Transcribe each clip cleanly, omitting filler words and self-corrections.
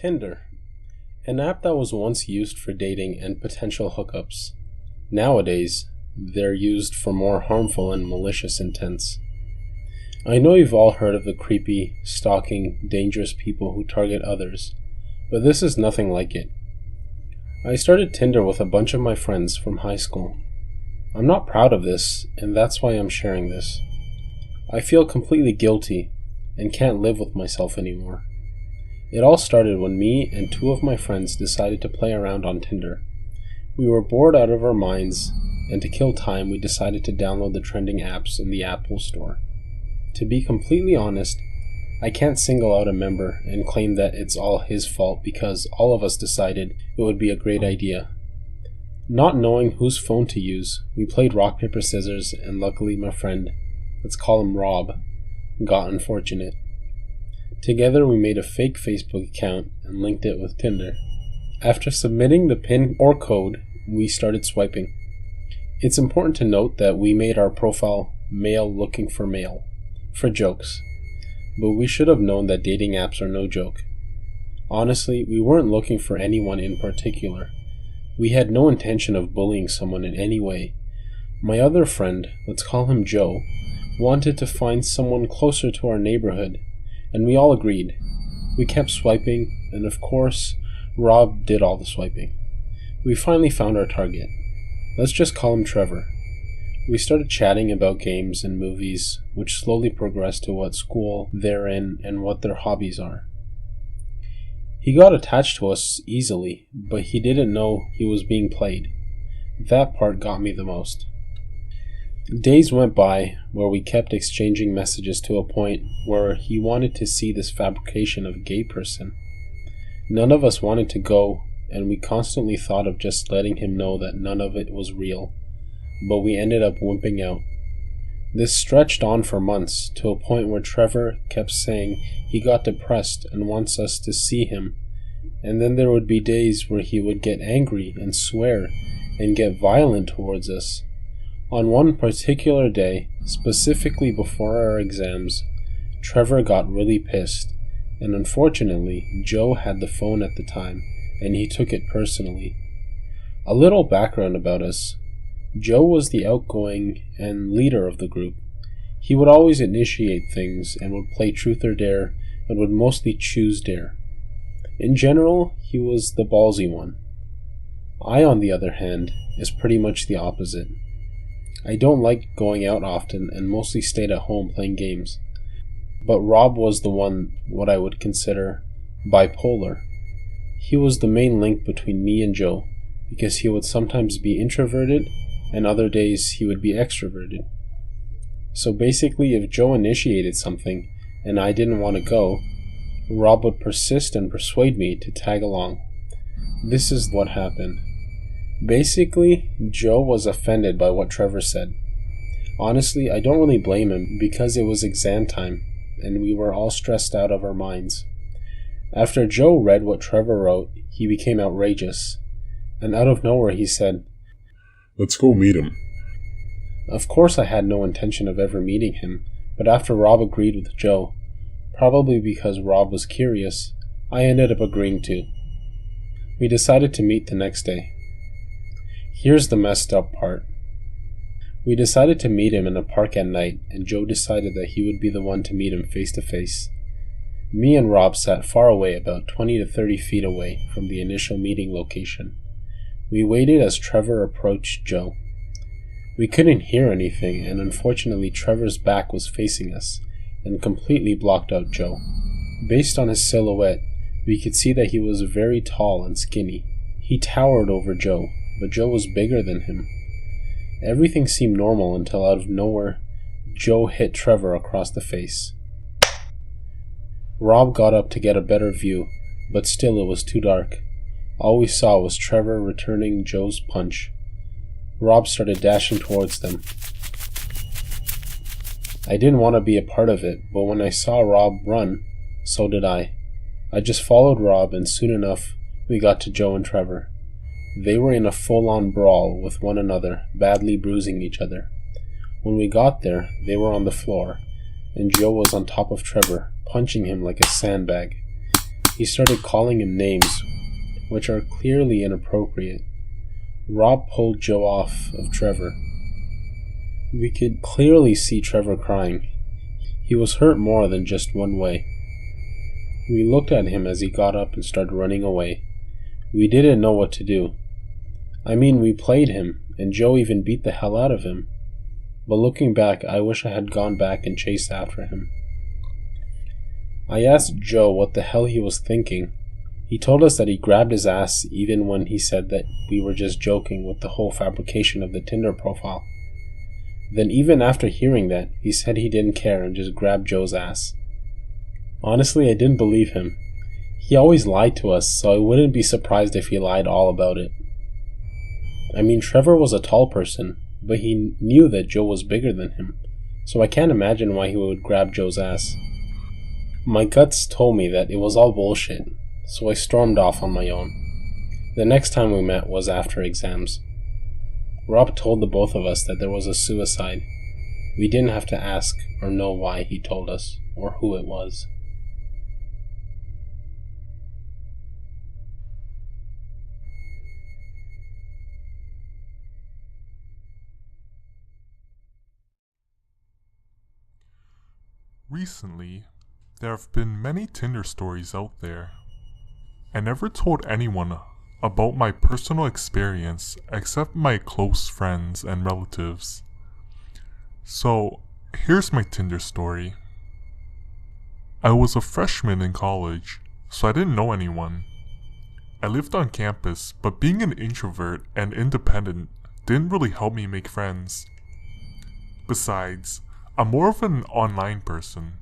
Tinder, an app that was once used for dating and potential hookups. Nowadays, they're used for more harmful and malicious intents. I know you've all heard of the creepy, stalking, dangerous people who target others, but this is nothing like it. I started Tinder with a bunch of my friends from high school. I'm not proud of this, and that's why I'm sharing this. I feel completely guilty and can't live with myself anymore. It all started when me and two of my friends decided to play around on Tinder. We were bored out of our minds, and to kill time we decided to download the trending apps in the Apple Store. To be completely honest, I can't single out a member and claim that it's all his fault because all of us decided it would be a great idea. Not knowing whose phone to use, we played rock, paper, scissors, and luckily my friend, let's call him Rob, got unfortunate. Together we made a fake Facebook account and linked it with Tinder. After submitting the PIN or code, we started swiping. It's important to note that we made our profile male looking for male, for jokes, but we should have known that dating apps are no joke. Honestly, we weren't looking for anyone in particular. We had no intention of bullying someone in any way. My other friend, let's call him Joe, wanted to find someone closer to our neighborhood, and we all agreed. We kept swiping, and of course, Rob did all the swiping. We finally found our target. Let's just call him Trevor. We started chatting about games and movies, which slowly progressed to what school they're in and what their hobbies are. He got attached to us easily, but he didn't know he was being played. That part got me the most. Days went by where we kept exchanging messages to a point where he wanted to see this fabrication of a gay person. None of us wanted to go, and we constantly thought of just letting him know that none of it was real, but we ended up wimping out. This stretched on for months, to a point where Trevor kept saying he got depressed and wants us to see him, and then there would be days where he would get angry and swear and get violent towards us. On one particular day, specifically before our exams, Trevor got really pissed, and unfortunately, Joe had the phone at the time, and he took it personally. A little background about us. Joe was the outgoing and leader of the group. He would always initiate things and would play truth or dare and would mostly choose dare. In general, he was the ballsy one. I, on the other hand, is pretty much the opposite. I don't like going out often and mostly stayed at home playing games. But Rob was the one what I would consider bipolar. He was the main link between me and Joe because he would sometimes be introverted and other days he would be extroverted. So basically, if Joe initiated something and I didn't want to go, Rob would persist and persuade me to tag along. This is what happened. Basically, Joe was offended by what Trevor said. Honestly, I don't really blame him because it was exam time and we were all stressed out of our minds. After Joe read what Trevor wrote, he became outrageous, and out of nowhere he said, "Let's go meet him." Of course I had no intention of ever meeting him, but after Rob agreed with Joe, probably because Rob was curious, I ended up agreeing too. We decided to meet the next day. Here's the messed up part. We decided to meet him in a park at night, and Joe decided that he would be the one to meet him face to face. Me and Rob sat far away, about 20 to 30 feet away from the initial meeting location. We waited as Trevor approached Joe. We couldn't hear anything, and unfortunately Trevor's back was facing us and completely blocked out Joe. Based on his silhouette, we could see that he was very tall and skinny. He towered over Joe, but Joe was bigger than him. Everything seemed normal until out of nowhere, Joe hit Trevor across the face. Rob got up to get a better view, but still it was too dark. All we saw was Trevor returning Joe's punch. Rob started dashing towards them. I didn't want to be a part of it, but when I saw Rob run, so did I. I just followed Rob, and soon enough, we got to Joe and Trevor. They were in a full-on brawl with one another, badly bruising each other. When we got there, they were on the floor, and Joe was on top of Trevor, punching him like a sandbag. He started calling him names, which are clearly inappropriate. Rob pulled Joe off of Trevor. We could clearly see Trevor crying. He was hurt more than just one way. We looked at him as he got up and started running away. We didn't know what to do. I mean, we played him, and Joe even beat the hell out of him. But looking back, I wish I had gone back and chased after him. I asked Joe what the hell he was thinking. He told us that he grabbed his ass even when he said that we were just joking with the whole fabrication of the Tinder profile. Then even after hearing that, he said he didn't care and just grabbed Joe's ass. Honestly, I didn't believe him. He always lied to us, so I wouldn't be surprised if he lied all about it. I mean, Trevor was a tall person, but he knew that Joe was bigger than him, so I can't imagine why he would grab Joe's ass. My guts told me that it was all bullshit, so I stormed off on my own. The next time we met was after exams. Rob told the both of us that there was a suicide. We didn't have to ask or know why he told us, or who it was. Recently, there have been many Tinder stories out there. I never told anyone about my personal experience except my close friends and relatives. So, here's my Tinder story. I was a freshman in college, so I didn't know anyone. I lived on campus, but being an introvert and independent didn't really help me make friends. Besides, I'm more of an online person.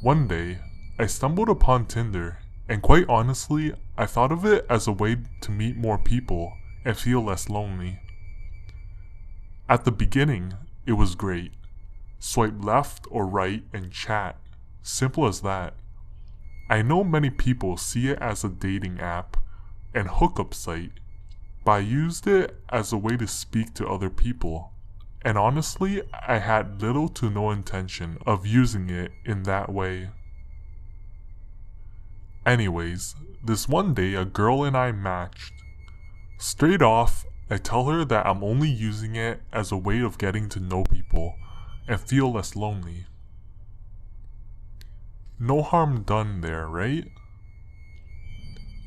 One day, I stumbled upon Tinder, and quite honestly, I thought of it as a way to meet more people and feel less lonely. At the beginning, it was great. Swipe left or right and chat. Simple as that. I know many people see it as a dating app and hookup site, but I used it as a way to speak to other people. And honestly, I had little to no intention of using it in that way. Anyways, this one day a girl and I matched. Straight off, I tell her that I'm only using it as a way of getting to know people and feel less lonely. No harm done there, right?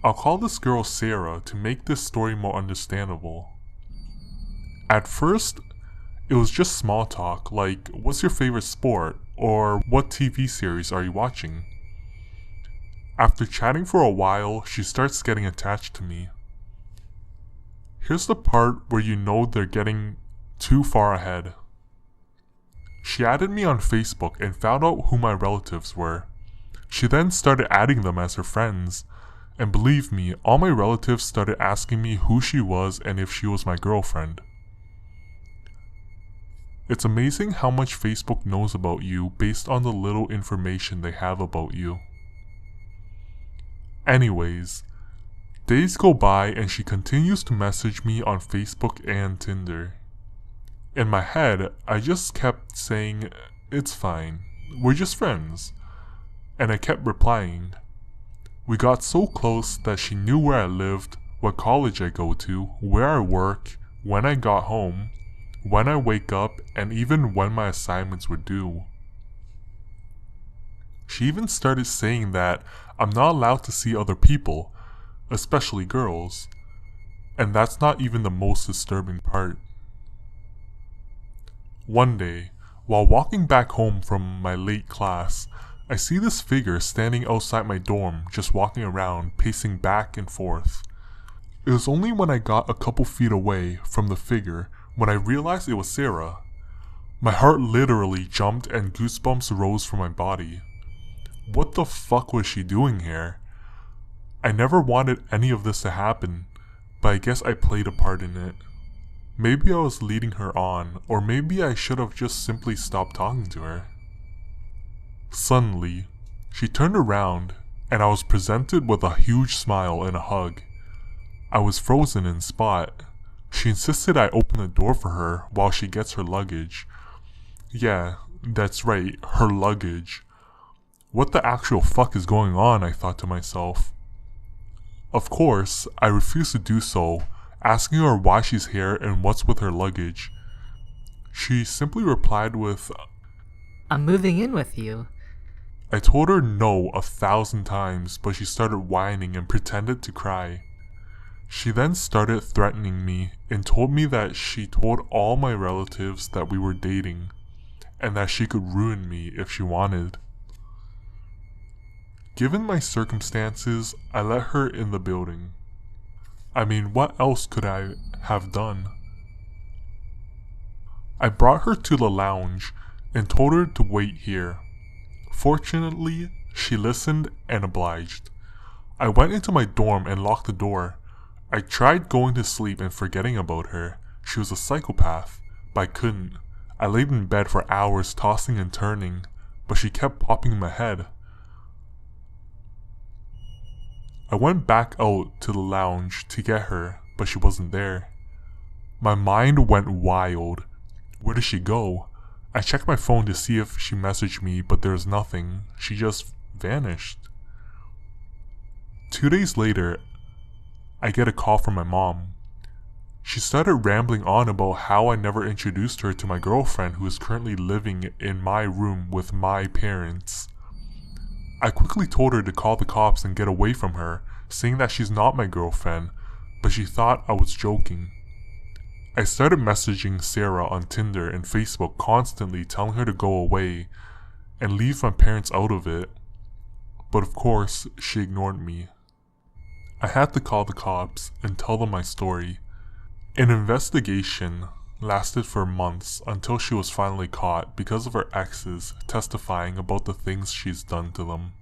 I'll call this girl Sarah to make this story more understandable. At first, it was just small talk like, what's your favorite sport? Or what TV series are you watching? After chatting for a while, she starts getting attached to me. Here's the part where you know they're getting too far ahead. She added me on Facebook and found out who my relatives were. She then started adding them as her friends. And believe me, all my relatives started asking me who she was and if she was my girlfriend. It's amazing how much Facebook knows about you based on the little information they have about you. Anyways, days go by and she continues to message me on Facebook and Tinder. In my head, I just kept saying, it's fine, we're just friends. And I kept replying. We got so close that she knew where I lived, what college I go to, where I work, when I got home, when I wake up, and even when my assignments were due. She even started saying that I'm not allowed to see other people, especially girls. And that's not even the most disturbing part. One day, while walking back home from my late class, I see this figure standing outside my dorm, just walking around, pacing back and forth. It was only when I got a couple feet away from the figure when I realized it was Sarah. My heart literally jumped and goosebumps rose from my body. What the fuck was she doing here? I never wanted any of this to happen, but I guess I played a part in it. Maybe I was leading her on, or maybe I should have just simply stopped talking to her. Suddenly, she turned around, and I was presented with a huge smile and a hug. I was frozen in spot. She insisted I open the door for her while she gets her luggage. Yeah, that's right, her luggage. What the actual fuck is going on, I thought to myself. Of course, I refused to do so, asking her why she's here and what's with her luggage. She simply replied with, "I'm moving in with you." I told her no 1,000 times, but she started whining and pretended to cry. She then started threatening me and told me that she told all my relatives that we were dating, and that she could ruin me if she wanted. Given my circumstances, I let her in the building. I mean, what else could I have done? I brought her to the lounge and told her to wait here. Fortunately, she listened and obliged. I went into my dorm and locked the door. I tried going to sleep and forgetting about her. She was a psychopath, but I couldn't. I laid in bed for hours tossing and turning, but she kept popping in my head. I went back out to the lounge to get her, but she wasn't there. My mind went wild. Where did she go? I checked my phone to see if she messaged me, but there was nothing. She just vanished. 2 days later, I get a call from my mom. She started rambling on about how I never introduced her to my girlfriend who is currently living in my room with my parents. I quickly told her to call the cops and get away from her, saying that she's not my girlfriend, but she thought I was joking. I started messaging Sarah on Tinder and Facebook constantly telling her to go away and leave my parents out of it, but of course she ignored me. I had to call the cops and tell them my story. An investigation lasted for months until she was finally caught because of her exes testifying about the things she's done to them.